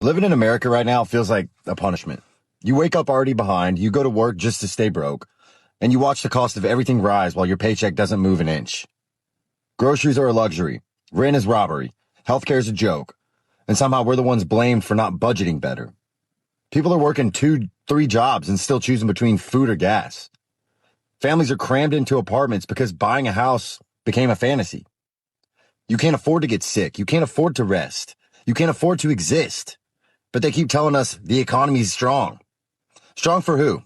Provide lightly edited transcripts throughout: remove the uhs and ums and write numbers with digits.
Living in America right now feels like a punishment. You wake up already behind, you go to work just to stay broke, and you watch the cost of everything rise while your paycheck doesn't move an inch. Groceries are a luxury, rent is robbery, healthcare is a joke, and somehow we're the ones blamed for not budgeting better. People are working 2-3 jobs and still choosing between food or gas. Families are crammed into apartments because buying a house became a fantasy. You can't afford to get sick, you can't afford to rest, you can't afford to exist. But they keep telling us the economy's strong. Strong for who?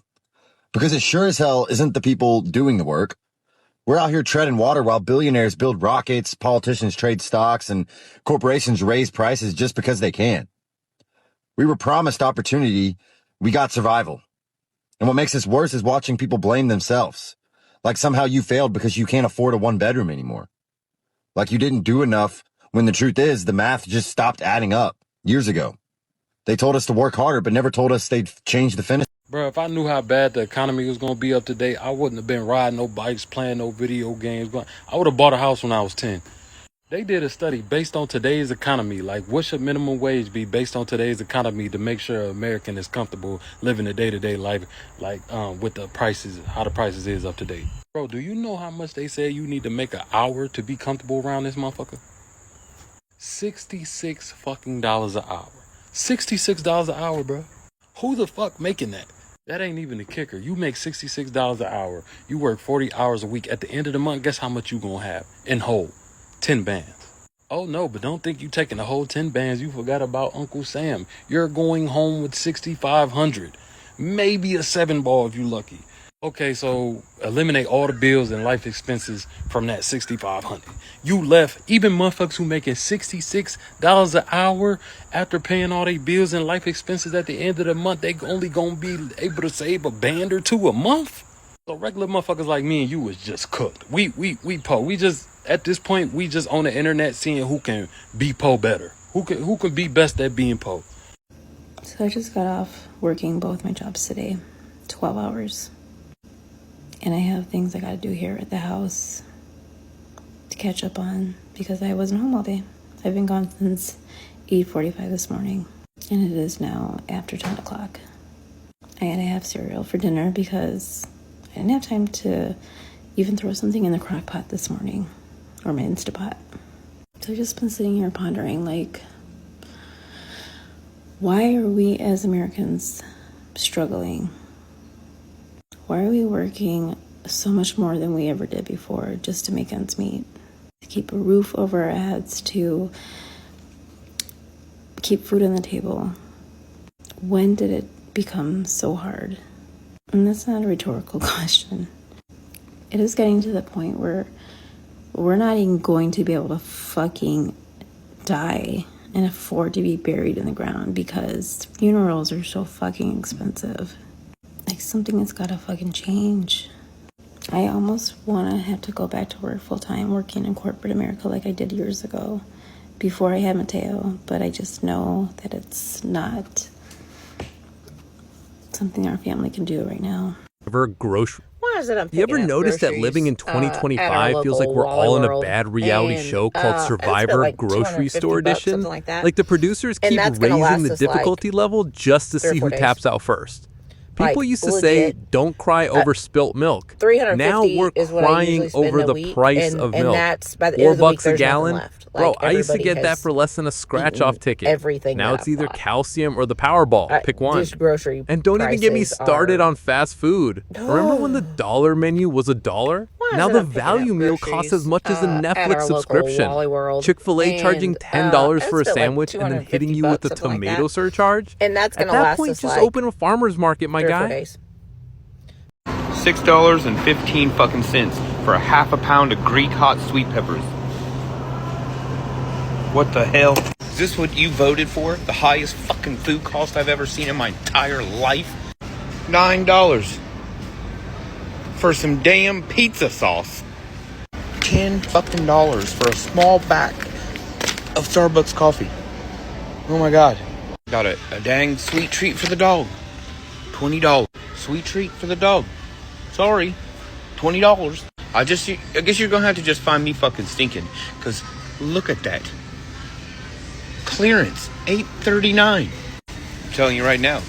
Because it sure as hell isn't the people doing the work. We're out here treading water while billionaires build rockets, politicians trade stocks, and corporations raise prices just because they can. We were promised opportunity, we got survival. And what makes this worse is watching people blame themselves. Like somehow you failed because you can't afford a 1-bedroom anymore. Like you didn't do enough when the truth is the math just stopped adding up years ago. They told us to work harder, but never told us they'd change the finish. Bro, if I knew how bad the economy was going to be up to date, I wouldn't have been riding no bikes, playing no video games. I would have bought a house when I was 10. They did a study based on today's economy. Like, what should minimum wage be based on today's economy to make sure an American is comfortable living a day-to-day life, like with the prices, how the prices is up to date. Bro, do you know how much they say you need to make an hour to be comfortable around this motherfucker? $66 fucking dollars an hour. $66 an hour, bro. Who the fuck making that? That ain't even the kicker. You make $66 an hour. You work 40 hours a week. At the end of the month, guess how much you gonna have in whole? 10 bands. Oh no, but don't think you taking the whole 10 bands. You forgot about Uncle Sam. You're going home with $6,500. Maybe a 7-ball if you lucky. Okay, so eliminate all the bills and life expenses from that $6,500. You left, even motherfuckers who making $66 an hour after paying all their bills and life expenses at the end of the month, they only gonna be able to save a band or two a month. So regular motherfuckers like me and you was just cooked. We po. We just at this point we just on the internet seeing who can be po better. Who can be best at being po. So I just got off working both my jobs today, 12 hours. And I have things I got to do here at the house to catch up on because I wasn't home all day. I've been gone since 8:45 this morning. And it is now after 10 o'clock. I had to have cereal for dinner because I didn't have time to even throw something in the crock pot this morning or my Instapot. So I've just been sitting here pondering, like, why are we as Americans struggling? Why are we working so much more than we ever did before just to make ends meet? To keep a roof over our heads, to keep food on the table. When did it become so hard? And that's not a rhetorical question. It is getting to the point where we're not even going to be able to fucking die and afford to be buried in the ground because funerals are so fucking expensive. Like, something has got to fucking change. I almost want to have to go back to work full-time, working in corporate America like I did years ago before I had Mateo, but I just know that it's not something our family can do right now. You ever notice that living in 2025 feels like we're all in a bad reality show called Survivor Grocery Store Edition? Like the producers keep raising the difficulty level just to see who taps out first. People used to say, don't cry over spilt milk. Now we're crying over the price of milk. $4 a gallon? Bro, I used to get that for less than a scratch-off ticket. Now it's either calcium or the Powerball. Pick one. And don't even get me started on fast food. Remember when the dollar menu was $1? Now the value meal costs as much as a Netflix subscription. Chick-fil-A charging $10 for a sandwich and then hitting you with a tomato surcharge? And that's At that point, just open a farmer's market, my guy. $6.15 fucking cents for a half a pound of Greek hot sweet peppers. What the hell? Is this what you voted for? The highest fucking food cost I've ever seen in my entire life? $9 for some damn pizza sauce. $10 fucking for a small pack of Starbucks coffee. Oh my god. Got a dang sweet treat for the dog. $20. Sweet treat for the dog. Sorry. $20. I guess you're gonna have to just find me fucking stinking. Cause look at that. Clearance. $8.39. telling you right now,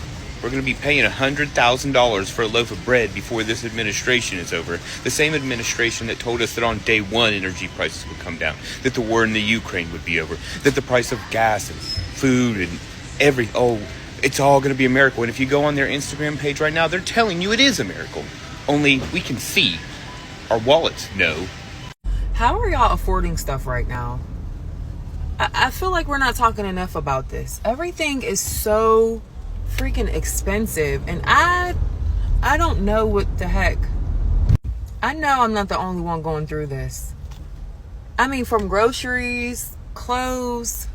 we're going to be paying $100,000 for a loaf of bread before this administration is over. The same administration that told us that on day one energy prices would come down, that the war in the Ukraine would be over, that the price of gas and food and it's all going to be a miracle. And if you go on their Instagram page right now, they're telling you it is a miracle. Only we can see. Our wallets know. How are y'all affording stuff right now? I feel like we're not talking enough about this. Everything is so freaking expensive, and I don't know what the heck. I know I'm not the only one going through this. I mean, from groceries, clothes,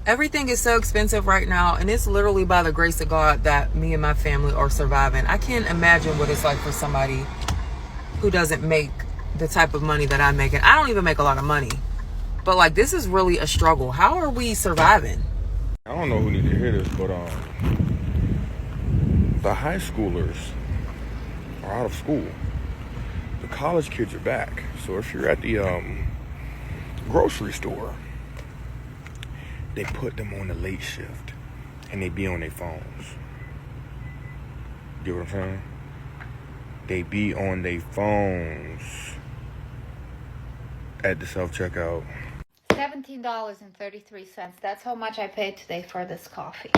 everything is so expensive right now, and it's literally by the grace of God that me and my family are surviving. I can't imagine what it's like for somebody who doesn't make the type of money that I make, and I don't even make a lot of money. But like, this is really a struggle. How are we surviving? I don't know who needs to hear this, but the high schoolers are out of school. The college kids are back. So if you're at the grocery store, they put them on the late shift and they be on their phones. Get what I'm saying? They be on their phones at the self-checkout. $17.33. That's how much I paid today for this coffee.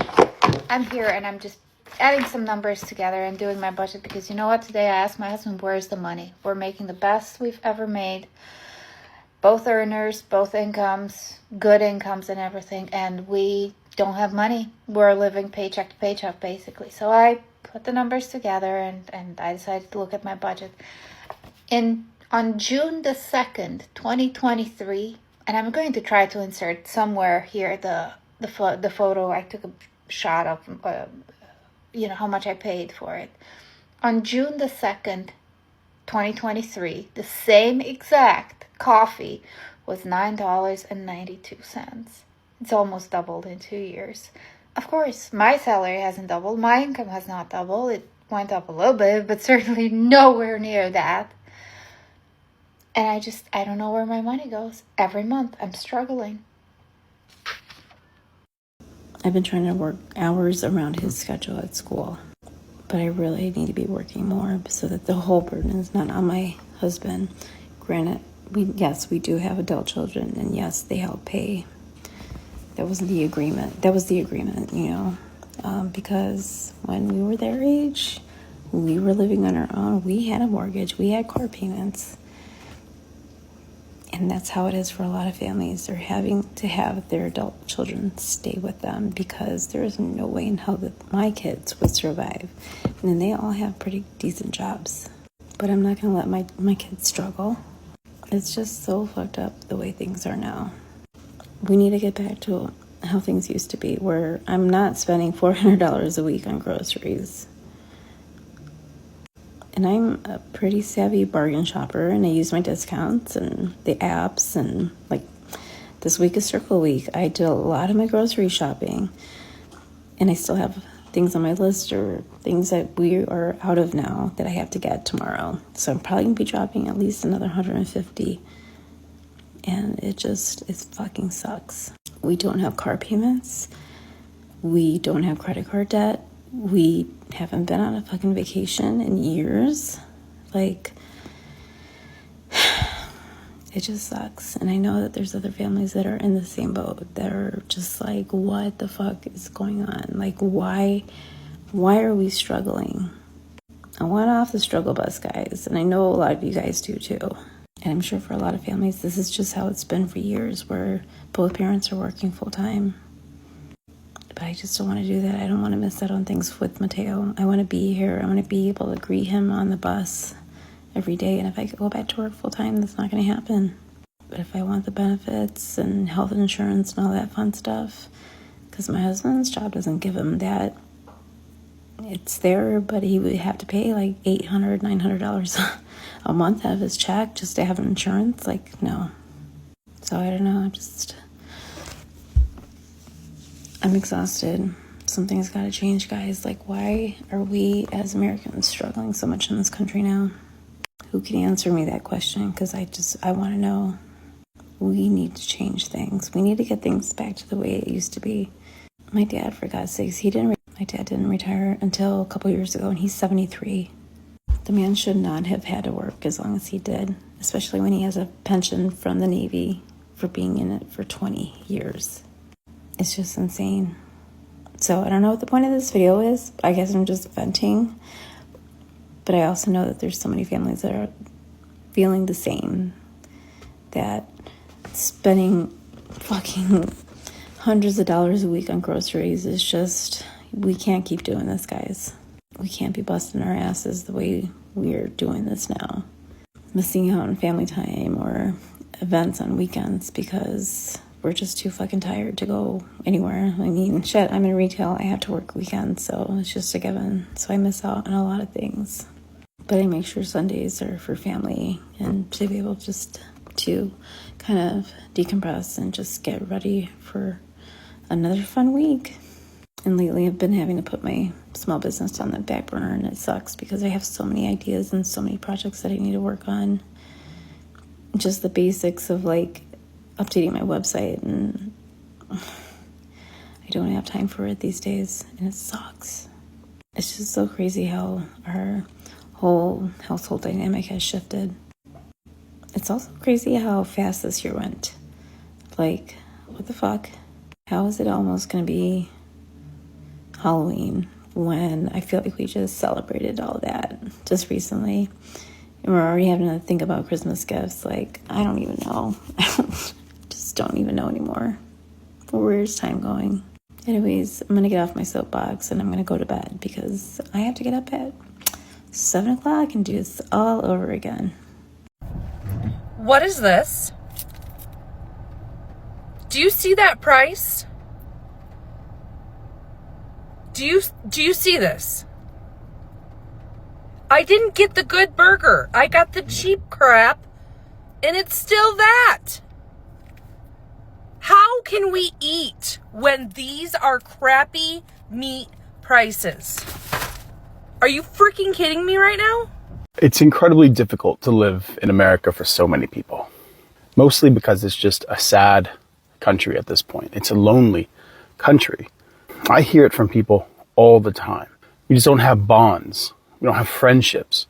I'm here and I'm just adding some numbers together and doing my budget, because you know what? Today I asked my husband, where's the money? We're making the best we've ever made. Both earners, both incomes, good incomes and everything. And we don't have money. We're living paycheck to paycheck basically. So I put the numbers together and I decided to look at my budget. On June the 2nd, 2023, and I'm going to try to insert somewhere here the photo I took a shot of, how much I paid for it. On June the 2nd, 2023, the same exact coffee was $9.92. It's almost doubled in 2 years. Of course, my salary hasn't doubled. My income has not doubled. It went up a little bit, but certainly nowhere near that. And I don't know where my money goes. Every month, I'm struggling. I've been trying to work hours around his schedule at school, but I really need to be working more so that the whole burden is not on my husband. Granted, we do have adult children, and yes, they help pay. That was the agreement, because when we were their age, we were living on our own. We had a mortgage. We had car payments. And that's how it is for a lot of families. They're having to have their adult children stay with them because there is no way in hell that my kids would survive. And then they all have pretty decent jobs. But I'm not going to let my kids struggle. It's just so fucked up the way things are now. We need to get back to how things used to be, where I'm not spending $400 a week on groceries. And I'm a pretty savvy bargain shopper, and I use my discounts and the apps, and like this week is Circle Week. I did a lot of my grocery shopping, and I still have things on my list or things that we are out of now that I have to get tomorrow. So I'm probably gonna be dropping at least another $150, and it fucking sucks. We don't have car payments. We don't have credit card debt. We haven't been on a fucking vacation in years. Like, it just sucks. And I know that there's other families that are in the same boat that are just like, what the fuck is going on? Like, why are we struggling? I want off the struggle bus, guys. And I know a lot of you guys do too. And I'm sure for a lot of families, this is just how it's been for years, where both parents are working full time. But I just don't want to do that. I don't want to miss out on things with Mateo. I want to be here. I want to be able to greet him on the bus every day. And if I could go back to work full time, that's not going to happen. But if I want the benefits and health insurance and all that fun stuff, because my husband's job doesn't give him that. It's there, but he would have to pay like $800, $900 a month out of his check just to have insurance. Like, no. So I don't know. I'm exhausted. Something's got to change, guys. Like, why are we as Americans struggling so much in this country now? Who can answer me that question? Because I want to know. We need to change things. We need to get things back to the way it used to be. My dad, for God's sakes, my dad didn't retire until a couple years ago, and he's 73. The man should not have had to work as long as he did, especially when he has a pension from the Navy for being in it for 20 years. It's just insane. So I don't know what the point of this video is. I guess I'm just venting. But I also know that there's so many families that are feeling the same. That spending fucking hundreds of dollars a week on groceries is just, we can't keep doing this, guys. We can't be busting our asses the way we're doing this now. Missing out on family time or events on weekends because we're just too fucking tired to go anywhere. I mean, shit, I'm in retail. I have to work weekends, so it's just a given. So I miss out on a lot of things. But I make sure Sundays are for family and to be able just to kind of decompress and just get ready for another fun week. And lately I've been having to put my small business on the back burner, and it sucks because I have so many ideas and so many projects that I need to work on. Just the basics of like updating my website, and I don't have time for it these days, and it sucks. It's just so crazy how our whole household dynamic has shifted. It's also crazy how fast this year went. Like, what the fuck? How is it almost going to be Halloween when I feel like we just celebrated all that just recently? And we're already having to think about Christmas gifts. Like, I don't even know. Just don't even know anymore. Where's time going? Anyways, I'm going to get off my soapbox and I'm going to go to bed because I have to get up at 7 o'clock and do this all over again. What is this? Do you see that price? Do you see this? I didn't get the good burger. I got the cheap crap, and it's still that. How can we eat when these are crappy meat prices? Are you freaking kidding me right now? It's incredibly difficult to live in America for so many people, mostly because it's just a sad country at this point. It's a lonely country. I hear it from people all the time. We just don't have bonds. We don't have friendships.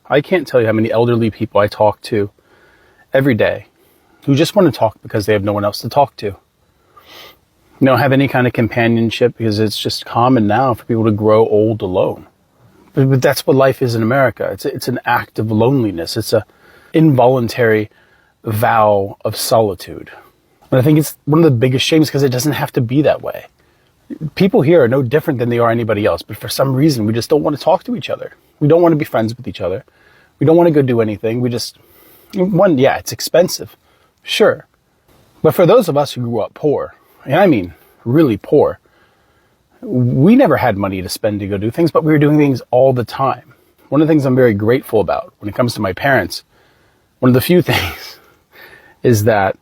I can't tell you how many elderly people I talk to every day who just want to talk because they have no one else to talk to. They don't have any kind of companionship because it's just common now for people to grow old alone. But that's what life is in America. It's an act of loneliness. It's a involuntary vow of solitude. And I think it's one of the biggest shames because it doesn't have to be that way. People here are no different than they are anybody else, but for some reason we just don't want to talk to each other. We don't want to be friends with each other. We don't want to go do anything. It's expensive, sure. But for those of us who grew up poor, and I mean really poor, we never had money to spend to go do things, but we were doing things all the time. One of the things I'm very grateful about when it comes to my parents, one of the few things is that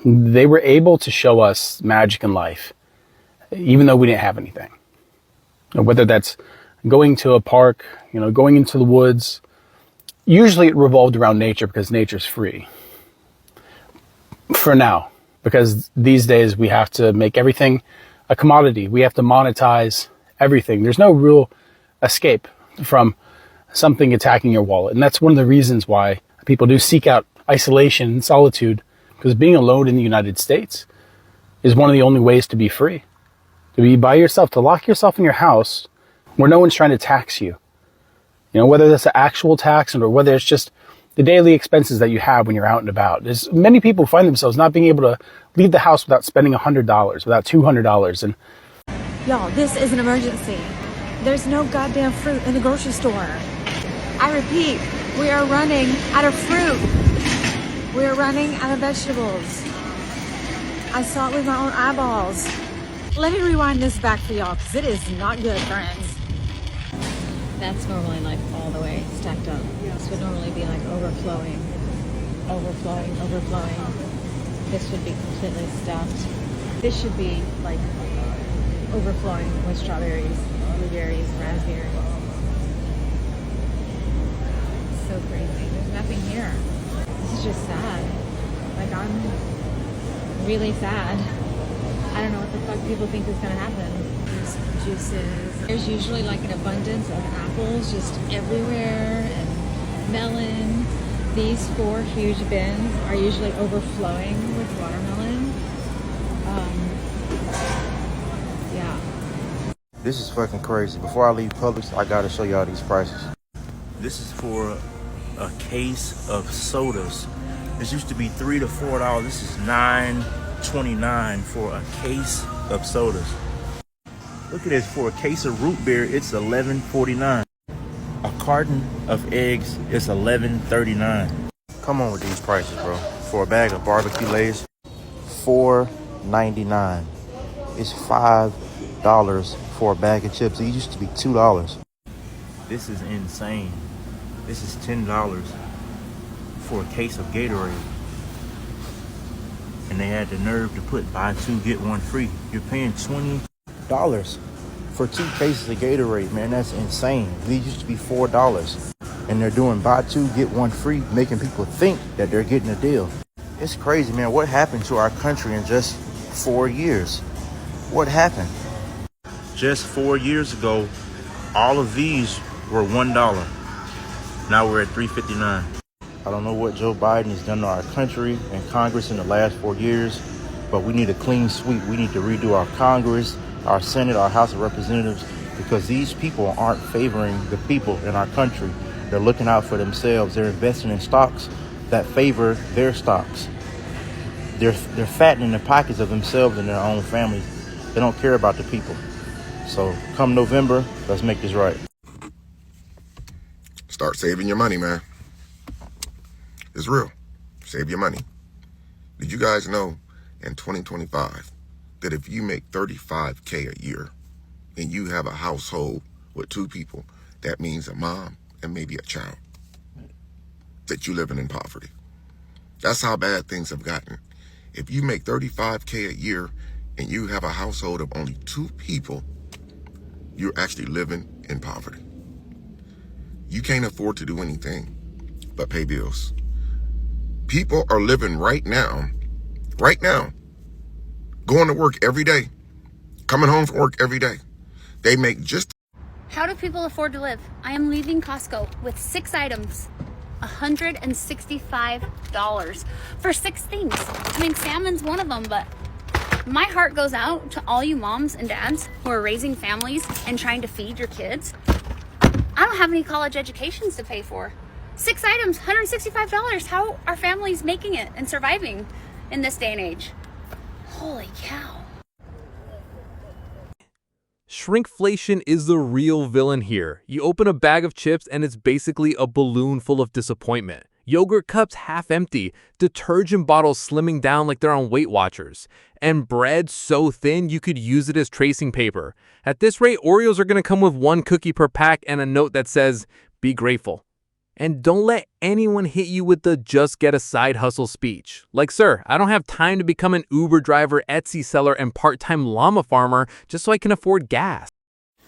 they were able to show us magic in life, even though we didn't have anything. Whether that's going to a park, going into the woods. Usually it revolved around nature because nature's free. For now, because these days we have to make everything a commodity. We have to monetize everything. There's no real escape from something attacking your wallet. And that's one of the reasons why people do seek out isolation and solitude, because being alone in the United States is one of the only ways to be free. To be by yourself, to lock yourself in your house where no one's trying to tax you. Whether that's an actual tax or whether it's just the daily expenses that you have when you're out and about. There's many people find themselves not being able to leave the house without spending $100, without $200. And y'all, this is an emergency. There's no goddamn fruit in the grocery store. I repeat, we are running out of fruit. We are running out of vegetables. I saw it with my own eyeballs. Let me rewind this back for y'all, because it is not good, friends. That's normally like all the way stacked up. This would normally be like overflowing. This would be completely stuffed. This should be like overflowing with strawberries, blueberries, raspberries. It's so crazy. There's nothing here. This is just sad. Like, I'm really sad. I don't know what the fuck people think is gonna happen. There's juices. There's usually like an abundance of apples just everywhere, and melon. These 4 huge bins are usually overflowing with watermelon. Yeah. This is fucking crazy. Before I leave Publix, I gotta show y'all these prices. This is for a case of sodas. This used to be $3 to $4. This is $9.29 for a case of sodas. Look at this, for a case of root beer, it's $11.49. A carton of eggs is $11.39. Come on with these prices, bro. For a bag of barbecue Lay's, $4.99. It's $5 for a bag of chips. It used to be $2. This is insane. This is $10 for a case of Gatorade. And they had the nerve to put buy 2, get 1 free. You're paying $20 for 2 cases of Gatorade, man. That's insane. These used to be $4. And they're doing buy 2, get 1 free, making people think that they're getting a deal. It's crazy, man. What happened to our country in just 4 years? What happened? Just 4 years ago, all of these were $1. Now we're at $3.59. I don't know what Joe Biden has done to our country and Congress in the last 4 years, but we need a clean sweep. We need to redo our Congress, our Senate, our House of Representatives, because these people aren't favoring the people in our country. They're looking out for themselves. They're investing in stocks that favor their stocks. They're fattening the pockets of themselves and their own families. They don't care about the people. So come November, let's make this right. Start saving your money, man. It's real. Save your money. Did you guys know in 2025 that if you make $35K a year and you have a household with 2 people, that means a mom and maybe a child, that you're living in poverty? That's how bad things have gotten. If you make $35K a year and you have a household of only 2 people, you're actually living in poverty. You can't afford to do anything but pay bills. People are living right now, going to work every day, coming home from work every day. They make just... How do people afford to live? I am leaving Costco with 6 items, $165 for 6 things. I mean, salmon's one of them, but my heart goes out to all you moms and dads who are raising families and trying to feed your kids. I don't have any college educations to pay for. 6 items, $165. How are families making it and surviving in this day and age? Holy cow. Shrinkflation is the real villain here. You open a bag of chips and it's basically a balloon full of disappointment. Yogurt cups half empty, detergent bottles slimming down like they're on Weight Watchers, and bread so thin you could use it as tracing paper. At this rate, Oreos are going to come with 1 cookie per pack and a note that says, "Be grateful." And don't let anyone hit you with the "just get a side hustle" speech. Like, sir, I don't have time to become an Uber driver, Etsy seller, and part-time llama farmer just so I can afford gas.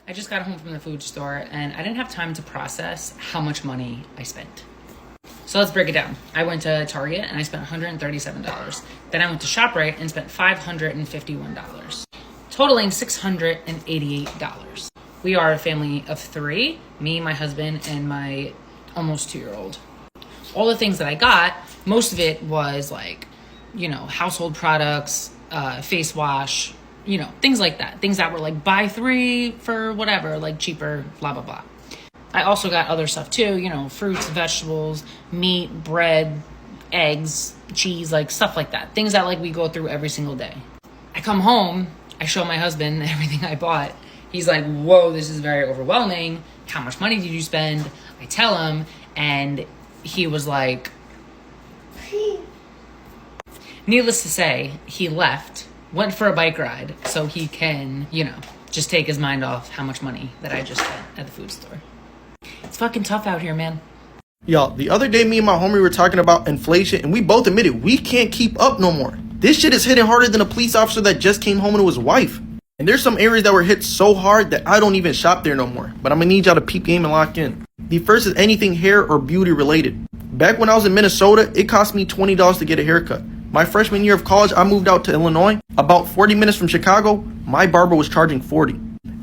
I just got home from the food store and I didn't have time to process how much money I spent. So let's break it down. I went to Target and I spent $137. Then I went to ShopRite and spent $551, totaling $688. We are a family of 3, me, my husband, and my almost 2-year-old. All the things that I got, most of it was like, household products, face wash, things like that. Things that were like buy 3 for whatever, like cheaper, blah, blah, blah. I also got other stuff too, fruits, vegetables, meat, bread, eggs, cheese, like stuff like that. Things that like we go through every single day. I come home, I show my husband everything I bought. He's like, whoa, this is very overwhelming. How much money did you spend? I tell him, and he was like, needless to say, he left, went for a bike ride so he can, just take his mind off how much money that I just spent at the food store. It's fucking tough out here, man. Y'all, the other day me and my homie were talking about inflation and we both admitted we can't keep up no more. This shit is hitting harder than a police officer that just came home to his wife. And there's some areas that were hit so hard that I don't even shop there no more. But I'm gonna need y'all to peep game and lock in. The first is anything hair or beauty related. Back when I was in Minnesota, it cost me $20 to get a haircut. My freshman year of college, I moved out to Illinois. About 40 minutes from Chicago, my barber was charging 40.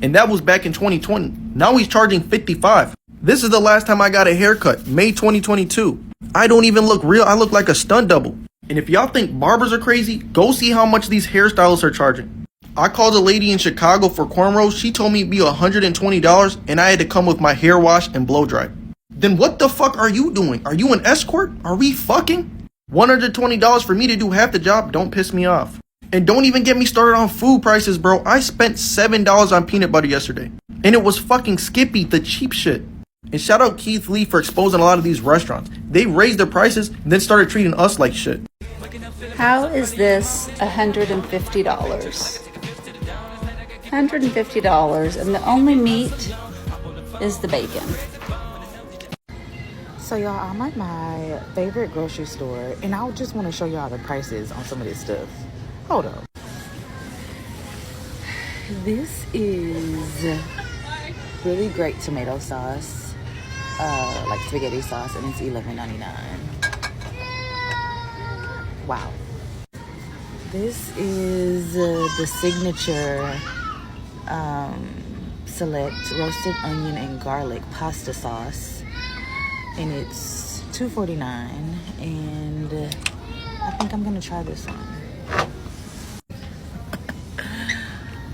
And that was back in 2020. Now he's charging 55. This is the last time I got a haircut, May 2022. I don't even look real, I look like a stunt double. And if y'all think barbers are crazy, go see how much these hairstylists are charging. I called a lady in Chicago for cornrows. She told me it'd be $120 and I had to come with my hair wash and blow dry. Then what the fuck are you doing? Are you an escort? Are we fucking? $120 for me to do half the job? Don't piss me off. And don't even get me started on food prices, bro. I spent $7 on peanut butter yesterday. And it was fucking Skippy, the cheap shit. And shout out Keith Lee for exposing a lot of these restaurants. They raised their prices and then started treating us like shit. How is this $150? $150, and the only meat is the bacon. So y'all, I'm at my favorite grocery store, and I just want to show y'all the prices on some of this stuff. Hold up. This is really great tomato sauce, like spaghetti sauce, and it's $11.99. Wow. This is the signature select roasted onion and garlic pasta sauce, and it's $2.49, and I think I'm gonna try this one.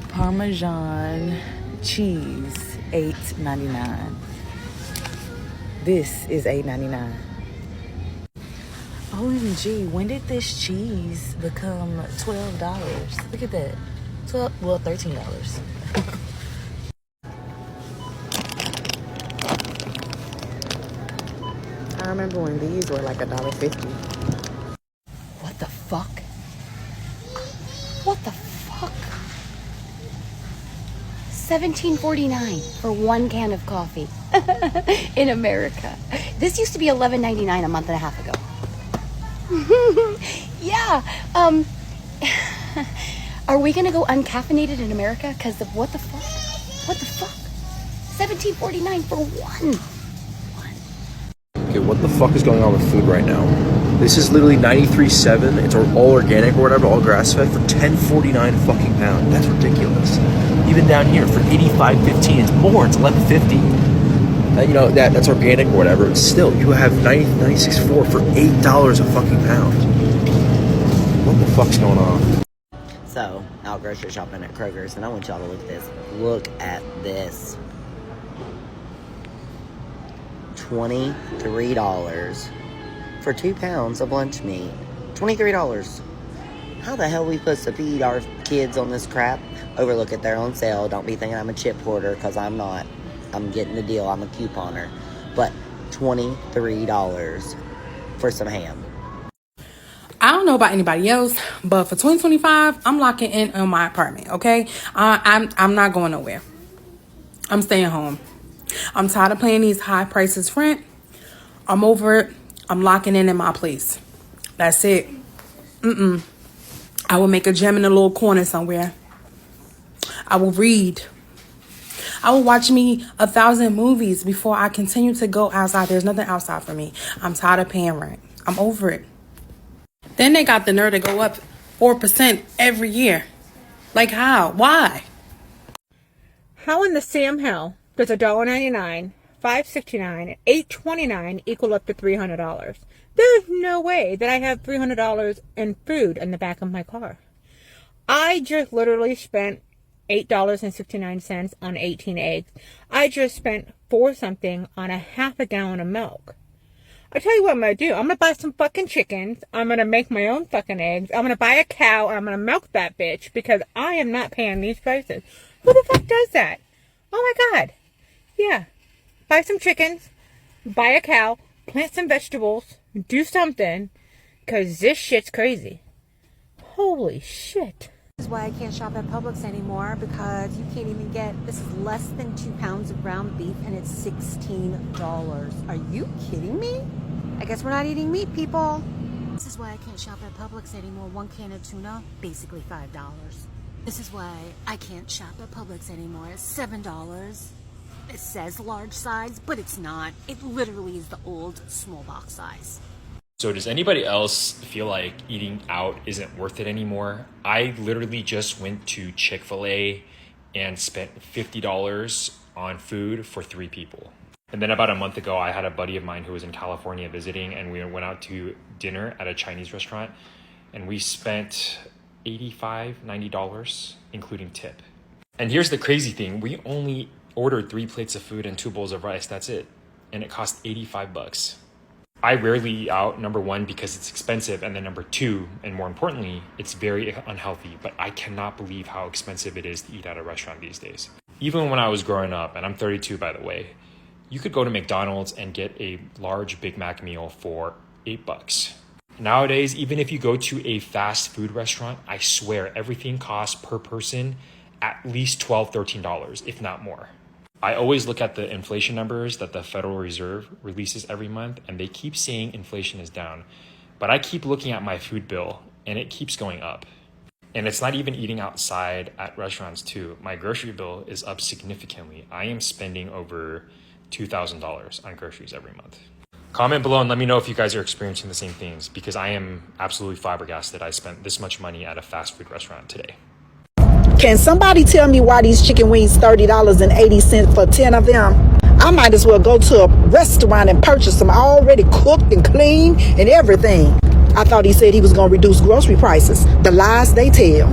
Parmesan cheese, $8.99. This is $8.99. OMG, when did this cheese become $12? Look at that. $13. I remember when these were like $1.50. What the fuck? What the fuck? $17.49 for one can of coffee in America. This used to be $11.99 a month and a half ago. Yeah. Are we gonna go uncaffeinated in America? Because of what the fuck? What the fuck? $17.49 for one. Okay, what the fuck is going on with food right now? This is literally 93.7. It's all organic or whatever, all grass-fed for $10.49 a fucking pound. That's ridiculous. Even down here for $85.15, it's more. It's $11.50. You know that's organic or whatever. But still, you have 96.4 for $8 a fucking pound. What the fuck's going on? So, out grocery shopping at Kroger's, and I want y'all to look at this. Look at this. $23 for 2 pounds of lunch meat. $23. How the hell we supposed to feed our kids on this crap? Overlook it, they're on sale. Don't be thinking I'm a chip hoarder, because I'm not. I'm getting the deal. I'm a couponer. But $23 for some ham. I don't know about anybody else, but for 2025, I'm locking in on my apartment, okay? I'm not going nowhere. I'm staying home. I'm tired of paying these high prices rent. I'm over it. I'm locking in my place. That's it. I will make a gym in a little corner somewhere. I will read. I will watch me 1,000 movies before I continue to go outside. There's nothing outside for me. I'm tired of paying rent. I'm over it. Then they got the nerve to go up 4% every year. Like how? Why? How in the Sam hell does $1.99, $5.69, and $8.29 equal up to $300? There's no way that I have $300 in food in the back of my car. I just literally spent $8.69 on 18 eggs. I just spent $4 on a half a gallon of milk. I tell you what I'm going to do. I'm going to buy some fucking chickens. I'm going to make my own fucking eggs. I'm going to buy a cow, and I'm going to milk that bitch, because I am not paying these prices. Who the fuck does that? Oh my God. Yeah. Buy some chickens, buy a cow, plant some vegetables, do something, because this shit's crazy. Holy shit. This is why I can't shop at Publix anymore, because you can't even get, this is less than 2 pounds of ground beef, and it's $16. Are you kidding me? I guess we're not eating meat, people. This is why I can't shop at Publix anymore. 1 can of tuna, basically $5. This is why I can't shop at Publix anymore. It's $7. It says large size, but it's not. It literally is the old small box size. So does anybody else feel like eating out isn't worth it anymore? I literally just went to Chick-fil-A and spent $50 on food for 3 people. And then about a month ago, I had a buddy of mine who was in California visiting, and we went out to dinner at a Chinese restaurant, and we spent $85, $90, including tip. And here's the crazy thing. We only ordered 3 plates of food and 2 bowls of rice. That's it. And it cost $85. I rarely eat out, number 1, because it's expensive, and then number 2, and more importantly, it's very unhealthy. But I cannot believe how expensive it is to eat at a restaurant these days. Even when I was growing up, and I'm 32 by the way, you could go to McDonald's and get a large Big Mac meal for $8. Nowadays, even if you go to a fast food restaurant, I swear everything costs per person at least $12, $13, if not more. I always look at the inflation numbers that the Federal Reserve releases every month, and they keep saying inflation is down. But I keep looking at my food bill, and it keeps going up. And it's not even eating outside at restaurants too. My grocery bill is up significantly. I am spending over $2,000 on groceries every month. Comment below and let me know if you guys are experiencing the same things, because I am absolutely flabbergasted I spent this much money at a fast food restaurant today. Can somebody tell me why these chicken wings $30.80 for 10 of them? I might as well go to a restaurant and purchase them already cooked and clean and everything. I thought he said he was going to reduce grocery prices. The lies they tell.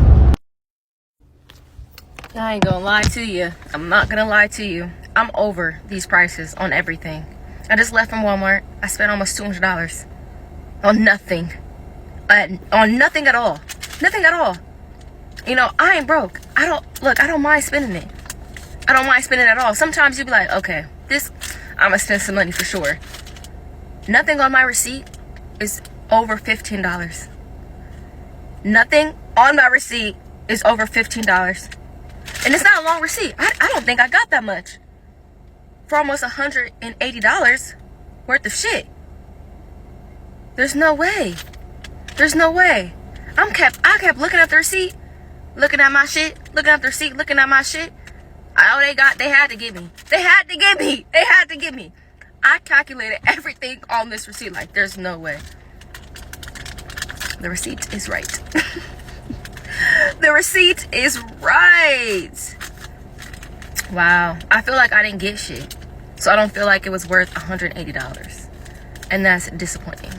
I ain't gonna lie to you. I'm not gonna lie to you. I'm over these prices on everything. I just left from Walmart. I spent almost $200 on nothing. On nothing at all. Nothing at all. You know, I ain't broke. I don't mind spending it. I don't mind spending it at all. Sometimes you be like, okay, I'm gonna spend some money for sure. Nothing on my receipt is over $15. Nothing on my receipt is over $15. And it's not a long receipt. I don't think I got that much for almost $180 worth of shit. There's no way. There's no way. I kept looking at the receipt, looking at my shit, looking at the receipt, looking at my shit. All they had to give me. They had to give me. They had to give me. I calculated everything on this receipt. Like, there's no way. The receipt is right. The receipt is right. Wow. I feel like I didn't get shit. So I don't feel like it was worth $180. And that's disappointing.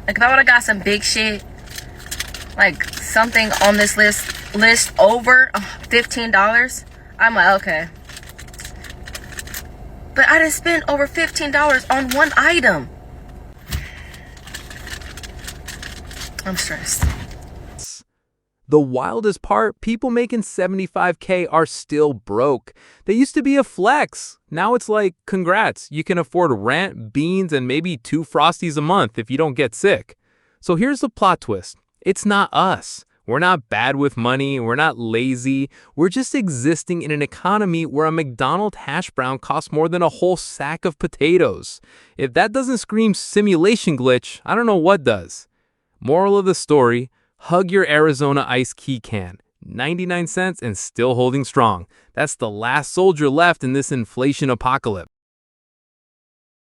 Like, if I would have got some big shit, like something on this list over $15, I'm like, okay. But I didn't spend over $15 on one item. I'm stressed. The wildest part, people making $75K are still broke. They used to be a flex. Now it's like, congrats, you can afford rent, beans, and maybe 2 Frosties a month if you don't get sick. So here's the plot twist. It's not us. We're not bad with money. We're not lazy. We're just existing in an economy where a McDonald's hash brown costs more than a whole sack of potatoes. If that doesn't scream simulation glitch, I don't know what does. Moral of the story, hug your Arizona iced key can. 99 cents and still holding strong. That's the last soldier left in this inflation apocalypse.